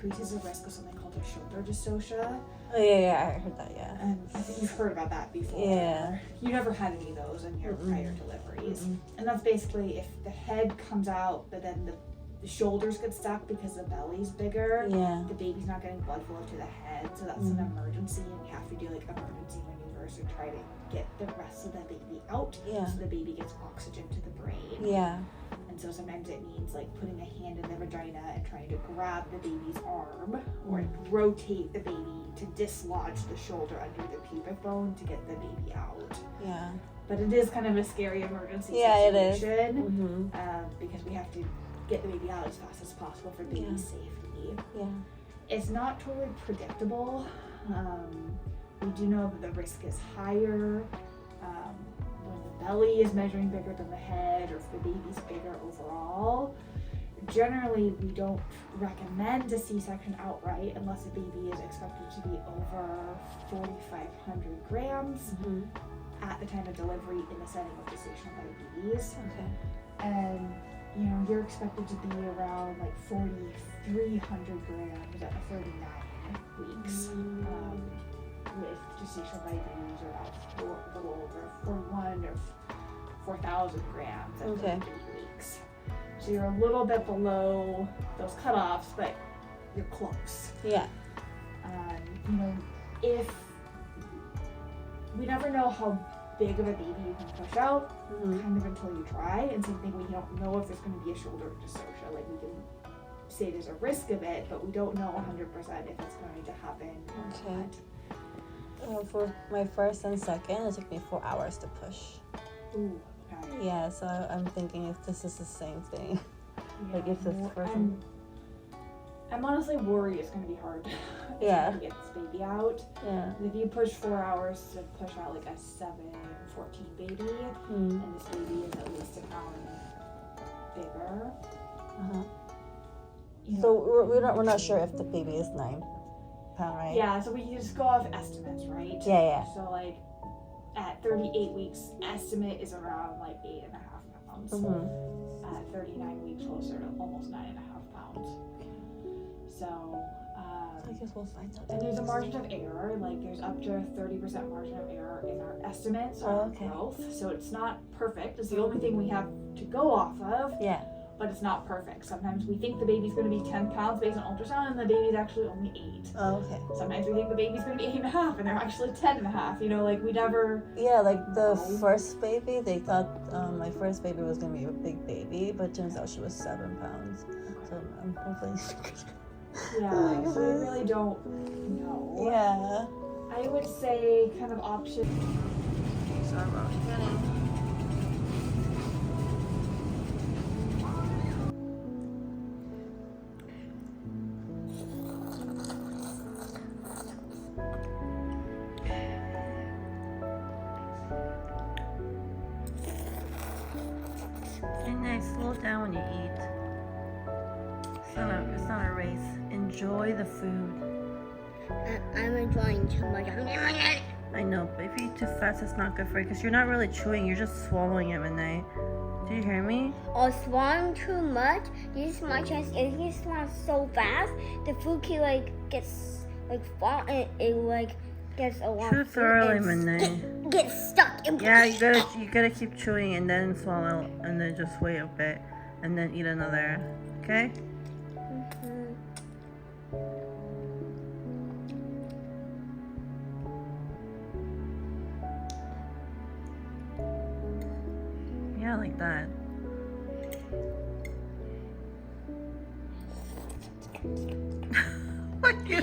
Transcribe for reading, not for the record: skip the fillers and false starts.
increases the risk of something called a shoulder dystocia. Oh yeah, I heard that, yeah. And I think you've heard about that before. Yeah. You never had any of those in your prior deliveries. And that's basically if the head comes out, but then the shoulders get stuck because the belly's bigger. Yeah. The baby's not getting blood flow to the head, so that's an emergency, and we have to do like emergency maneuvers and try to get the rest of the baby out, Yeah. so the baby gets oxygen to the brain. Yeah. And so sometimes it means like putting a hand in the vagina and trying to grab the baby's arm or rotate the baby to dislodge the shoulder under the pubic bone to get the baby out. Yeah. But it is kind of a scary emergency Yeah, it is. situation because we have to get the baby out as fast as possible for baby safety. Yeah. It's not totally predictable. We do know that the risk is higher when the belly is measuring bigger than the head or if the baby's bigger overall. Generally, we don't recommend a C-section outright unless the baby is expected to be over 4,500 grams at the time of delivery in the setting of gestational diabetes. Okay. And you know, you're expected to be around like 4,300 grams at 39 weeks. With gestational diabetes are about a little over 41 or 4,000 grams at 38 weeks. So you're a little bit below those cutoffs, but you're close. Yeah. You know, if we never know how big of a baby you can push out, kind of until you try. And same thing, we don't know if there's going to be a shoulder dystocia. Like we can say there's a risk of it, but we don't know 100% if it's going to happen or not. For my first and second, it took me 4 hours to push. Ooh, okay. Yeah, so I'm thinking if this is the same thing. Yeah, like if this person. I'm honestly worried it's going to be hard to get this baby out. Yeah. If you push 4 hours to push out like a 7-14 baby, and this baby is at least a pound bigger. So we're not sure if the baby is 9 pound, right? Yeah, so we just go off estimates, right? Yeah. So like at 38 weeks, estimate is around like 8.5 pounds. At 39 weeks, closer to almost 9.5 pounds. So I guess we'll find out. and there's a margin of error, like there's up to 30% margin of error in our estimates or our growth. So it's not perfect. It's the only thing we have to go off of. Yeah. But it's not perfect. Sometimes we think the baby's going to be 10 pounds based on ultrasound, and the baby's actually only 8. Oh, okay. Sometimes we think the baby's going to be 8.5, and they're actually 10.5. You know, like we never. Yeah, like the first baby, they thought my first baby was going to be a big baby, but turns out she was 7 pounds. So I'm hopefully. Yeah, so we really don't know. Yeah. I would say kind of option. Sorry about getting. Slow down when you eat. It's not a race. Enjoy the food. I'm enjoying too much. I know, but if you eat too fast, it's not good for you because you're not really chewing. You're just swallowing it, Renee. Do you hear me? Or swallowing too much. Use my chest. If you swallow so fast, the food can gets fall and it gets a lot. Chew thoroughly, Renee. Get stuck. Yeah, you gotta keep chewing and then swallow and then just wait a bit and then eat another. Okay? Yeah, like that. What you?